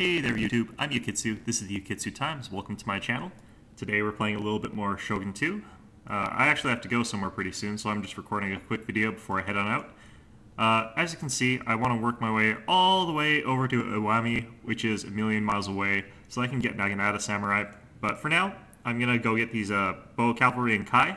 Hey there YouTube, I'm Yukitsu. This is the Yukitsu Times. Welcome to my channel. Today we're playing a little bit more Shogun 2. I actually have to go somewhere pretty soon, so I'm just recording a quick video before I head on out. As you can see, I want to work my way all the way over to Iwami, which is a million miles away, so I can get Naginata Samurai. But for now, I'm going to go get these Bow Cavalry and Kai.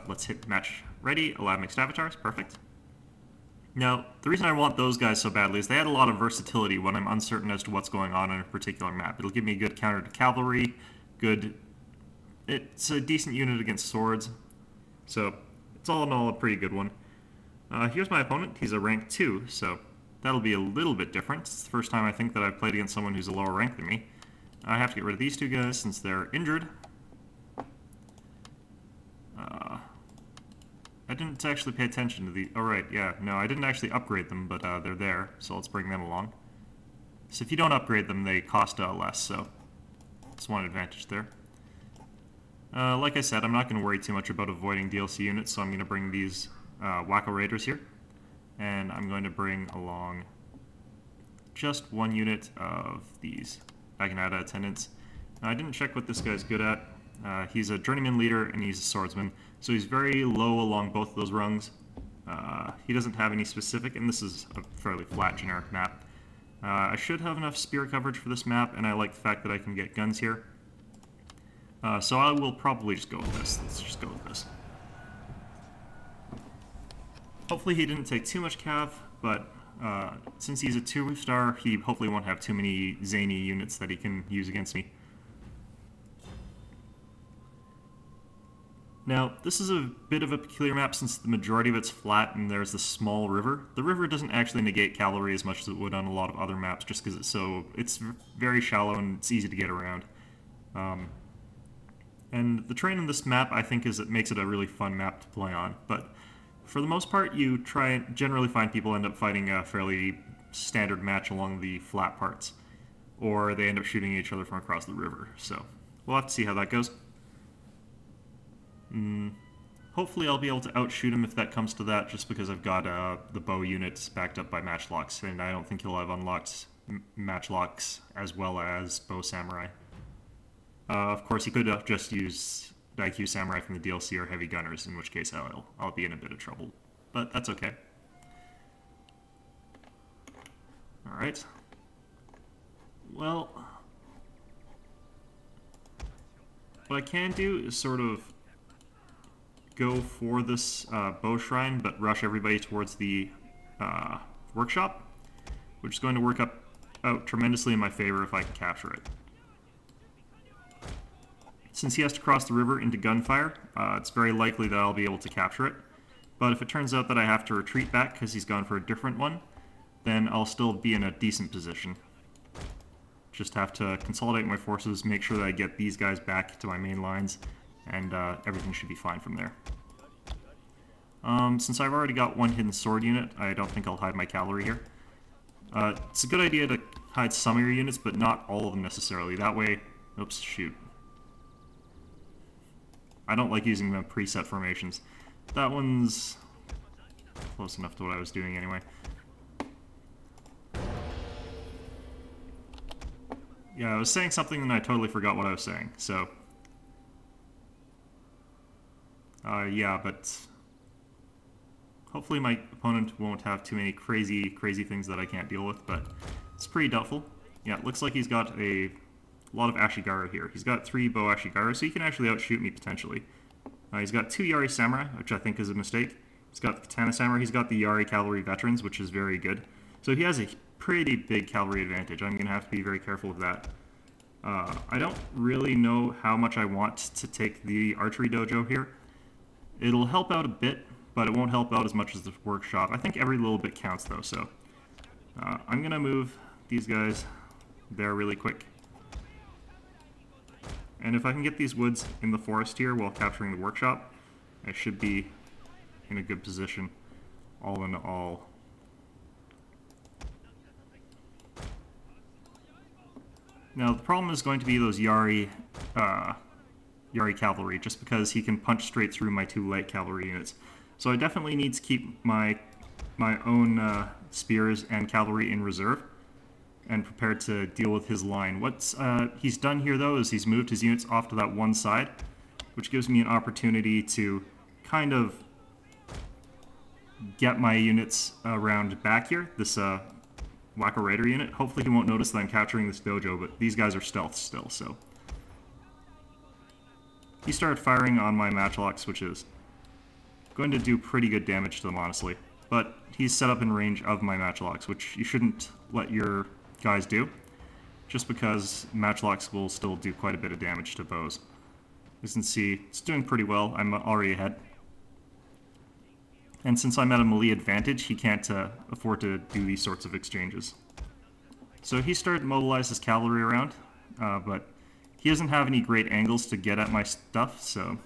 Let's hit match ready, allow mixed avatars, perfect. Now, the reason I want those guys so badly is they add a lot of versatility when I'm uncertain as to what's going on a particular map. It'll give me a good counter to cavalry, it's a decent unit against swords, so it's all in all a pretty good one. Here's my opponent. He's a rank 2, so that'll be a little bit different. It's the first time I think that I've played against someone who's a lower rank than me. I have to get rid of these two guys since they're injured. I didn't actually pay attention to the... Oh, right, yeah. No, I didn't actually upgrade them, but they're there, so let's bring them along. So if you don't upgrade them, they cost less, so that's one advantage there. Like I said, I'm not going to worry too much about avoiding DLC units, so I'm going to bring these Wacko Raiders here. And I'm going to bring along just one unit of these Naginata Attendants. I didn't check what this guy's good at. He's a journeyman leader and he's a swordsman, so he's very low along both of those rungs. He doesn't have any specific, and this is a fairly flat generic map. I should have enough spear coverage for this map, and I like the fact that I can get guns here. So I will probably just go with this. Let's just go with this. Hopefully he didn't take too much cav, but since he's a 2-star, he hopefully won't have too many zany units that he can use against me. Now, this is a bit of a peculiar map since the majority of it's flat and there's this small river. The river doesn't actually negate cavalry as much as it would on a lot of other maps just because it's very shallow and it's easy to get around. And the terrain on this map, I think, makes it a really fun map to play on. But for the most part, you generally find people end up fighting a fairly standard match along the flat parts. Or they end up shooting each other from across the river. So, we'll have to see how that goes. Hopefully I'll be able to outshoot him if that comes to that, just because I've got the bow units backed up by matchlocks, and I don't think he'll have unlocked matchlocks as well as bow samurai. Of course, he could have just used IQ samurai from the DLC or heavy gunners, in which case I'll be in a bit of trouble, but that's okay. Alright. Well, what I can do is sort of go for this bow shrine, but rush everybody towards the workshop, which is going to work out tremendously in my favor if I can capture it. Since he has to cross the river into gunfire, it's very likely that I'll be able to capture it. But if it turns out that I have to retreat back because he's gone for a different one, then I'll still be in a decent position. Just have to consolidate my forces, make sure that I get these guys back to my main lines, and everything should be fine from there. Since I've already got one hidden sword unit, I don't think I'll hide my cavalry here. It's a good idea to hide some of your units, but not all of them necessarily. That way... Oops, shoot. I don't like using the preset formations. That one's close enough to what I was doing anyway. Yeah, I was saying something and I totally forgot what I was saying, so... yeah, but hopefully my opponent won't have too many crazy things that I can't deal with, but it's pretty doubtful. Yeah, it looks like he's got a lot of Ashigaru here. He's got 3 bow Ashigaru, so he can actually outshoot me potentially. He's got 2 Yari Samurai, which I think is a mistake. He's got the Katana Samurai, he's got the Yari Cavalry Veterans, which is very good. So he has a pretty big cavalry advantage. I'm going to have to be very careful with that. I don't really know how much I want to take the archery dojo here. It'll help out a bit, but it won't help out as much as the workshop. I think every little bit counts, though, so... I'm going to move these guys there really quick. And if I can get these woods in the forest here while capturing the workshop, I should be in a good position, all in all. Now, the problem is going to be those Yari cavalry, just because he can punch straight through my 2 light cavalry units. So I definitely need to keep my own spears and cavalry in reserve. and prepared to deal with his line. What he's done here, though, is he's moved his units off to that one side, which gives me an opportunity to kind of get my units around back here, this Wacko Raider unit. Hopefully he won't notice that I'm capturing this dojo, but these guys are stealth still, so. He started firing on my matchlocks, which is going to do pretty good damage to them, honestly. But he's set up in range of my matchlocks, which you shouldn't let your guys do, just because matchlocks will still do quite a bit of damage to bows. As you can see, it's doing pretty well. I'm already ahead. And since I'm at a melee advantage, he can't afford to do these sorts of exchanges. So he started to mobilize his cavalry around, but he doesn't have any great angles to get at my stuff, so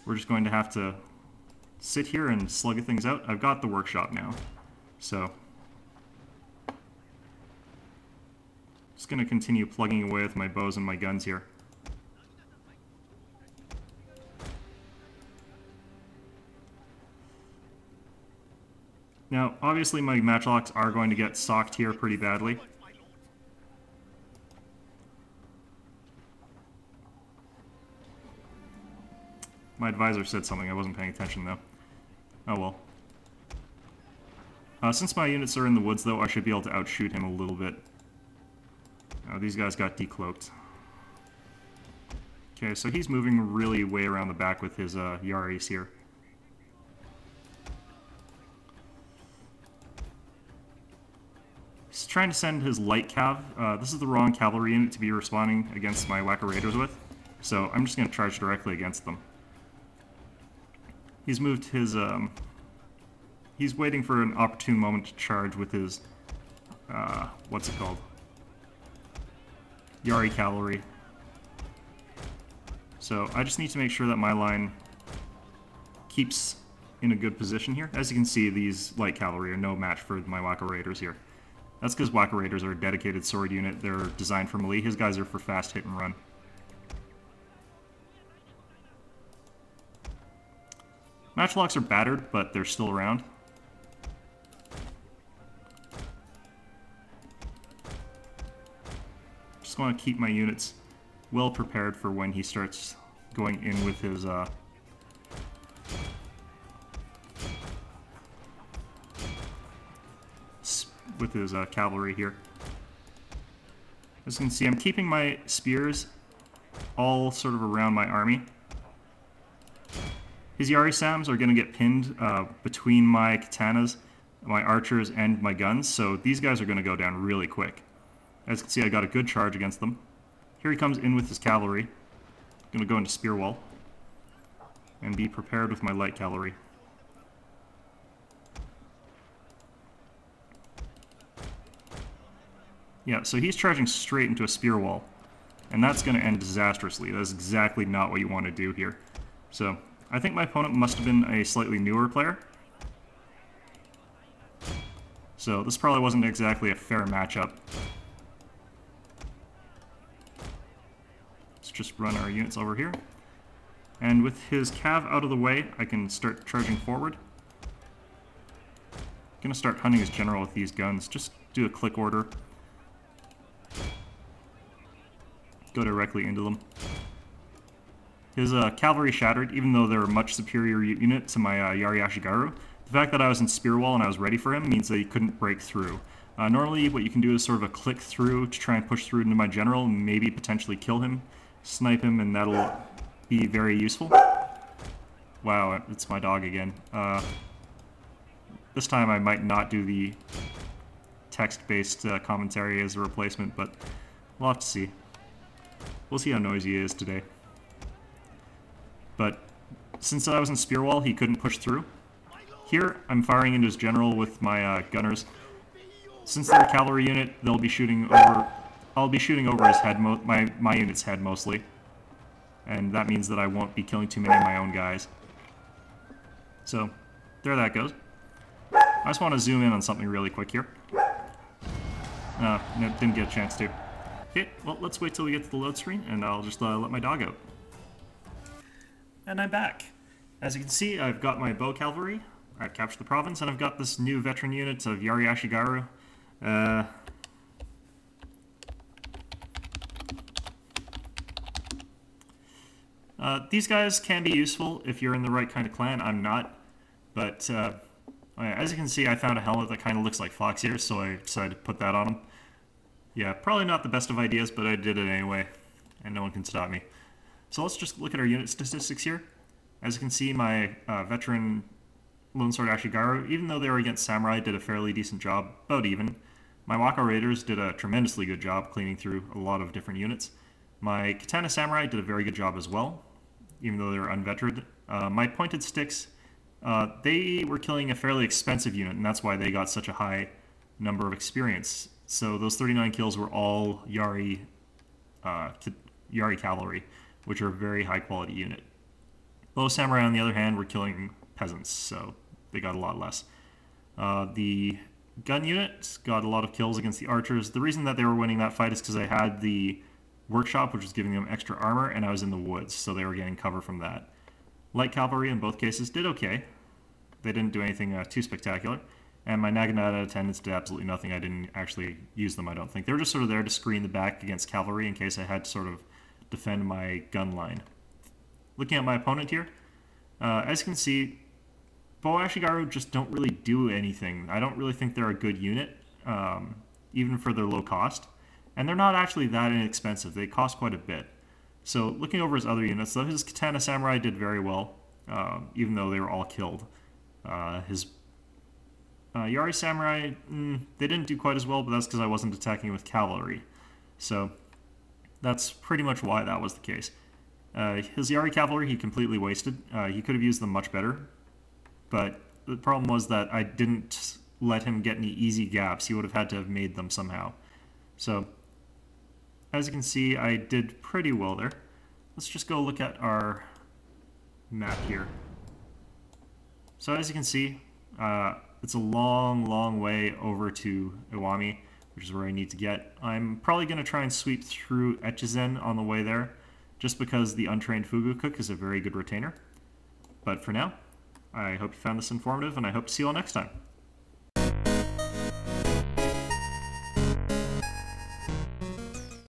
we're just going to have to sit here and slug things out. I've got the workshop now, so just going to continue plugging away with my bows and my guns here. Now, obviously my matchlocks are going to get socked here pretty badly. My advisor said something, I wasn't paying attention though. Oh well. Since my units are in the woods though, I should be able to outshoot him a little bit. Oh, these guys got decloaked. Okay, so he's moving really way around the back with his Yaris here. He's trying to send his light cav. This is the wrong cavalry unit to be responding against my Wacko Raiders with, so I'm just going to charge directly against them. He's moved his, he's waiting for an opportune moment to charge with his, what's it called? Yari cavalry. So I just need to make sure that my line keeps in a good position here. As you can see, these light cavalry are no match for my Wacko Raiders here. That's because Wacko Raiders are a dedicated sword unit. They're designed for melee. His guys are for fast hit and run. Matchlocks are battered, but they're still around. Just want to keep my units well prepared for when he starts going in with his cavalry here. As you can see, I'm keeping my spears all sort of around my army. His Yari-Sams are going to get pinned between my katanas, my archers, and my guns, so these guys are going to go down really quick. As you can see, I got a good charge against them. Here he comes in with his cavalry. Going to go into spear wall and be prepared with my light cavalry. Yeah, so he's charging straight into a spear wall, and that's going to end disastrously. That's exactly not what you want to do here. So I think my opponent must have been a slightly newer player. So this probably wasn't exactly a fair matchup. Let's just run our units over here. And with his cav out of the way, I can start charging forward. I'm going to start hunting his general with these guns. Just do a click order. Go directly into them. His cavalry shattered, even though they're a much superior unit to my Yari Ashigaru. The fact that I was in spear wall and I was ready for him means that he couldn't break through. Normally what you can do is sort of a click through to try and push through into my general, and maybe potentially kill him, snipe him, and that'll be very useful. Wow, it's my dog again. This time I might not do the text-based commentary as a replacement, but we'll have to see. We'll see how noisy he is today. But since I was in spear wall, he couldn't push through. Here, I'm firing into his general with my gunners. Since they're a cavalry unit, they'll be shooting over. I'll be shooting over his head, my unit's head mostly, and that means that I won't be killing too many of my own guys. So there that goes. I just want to zoom in on something really quick here. No, didn't get a chance to. Okay, well, let's wait till we get to the load screen, and I'll just let my dog out. And I'm back. As you can see, I've got my bow cavalry. I've captured the province, and I've got this new veteran unit of Yari Ashigaru. These guys can be useful if you're in the right kind of clan. I'm not, but as you can see, I found a helmet that kind of looks like fox ears, so I decided to put that on him. Yeah, probably not the best of ideas, but I did it anyway, and no one can stop me. So let's just look at our unit statistics here. As you can see, my veteran Lone Sword Ashigaru, even though they were against Samurai, did a fairly decent job, about even. My Wako Raiders did a tremendously good job cleaning through a lot of different units. My Katana Samurai did a very good job as well, even though they were unveteraned. My Pointed Sticks, they were killing a fairly expensive unit, and that's why they got such a high number of experience. So those 39 kills were all Yari cavalry, which are a very high quality unit. Bow Samurai, on the other hand, were killing peasants, so they got a lot less. The gun unit got a lot of kills against the archers. The reason that they were winning that fight is because I had the workshop, which was giving them extra armor, and I was in the woods, so they were getting cover from that. Light cavalry in both cases did okay. They didn't do anything too spectacular. And my Naginata attendants did absolutely nothing. I didn't actually use them, I don't think. They were just sort of there to screen the back against cavalry in case I had to sort of defend my gun line. Looking at my opponent here, as you can see, Bow Ashigaru just don't really do anything. I don't really think they're a good unit, even for their low cost. And they're not actually that inexpensive. They cost quite a bit. So looking over his other units, though, his Katana Samurai did very well, even though they were all killed. His Yari Samurai, they didn't do quite as well, but that's because I wasn't attacking with cavalry. So that's pretty much why that was the case. His Yari Cavalry, he completely wasted. He could have used them much better, but the problem was that I didn't let him get any easy gaps. He would have had to have made them somehow. So, as you can see, I did pretty well there. Let's just go look at our map here. So as you can see, it's a long, long way over to Iwami, which is where I need to get. I'm probably going to try and sweep through Echizen on the way there, just because the untrained Fugu Cook is a very good retainer. But for now, I hope you found this informative, and I hope to see you all next time.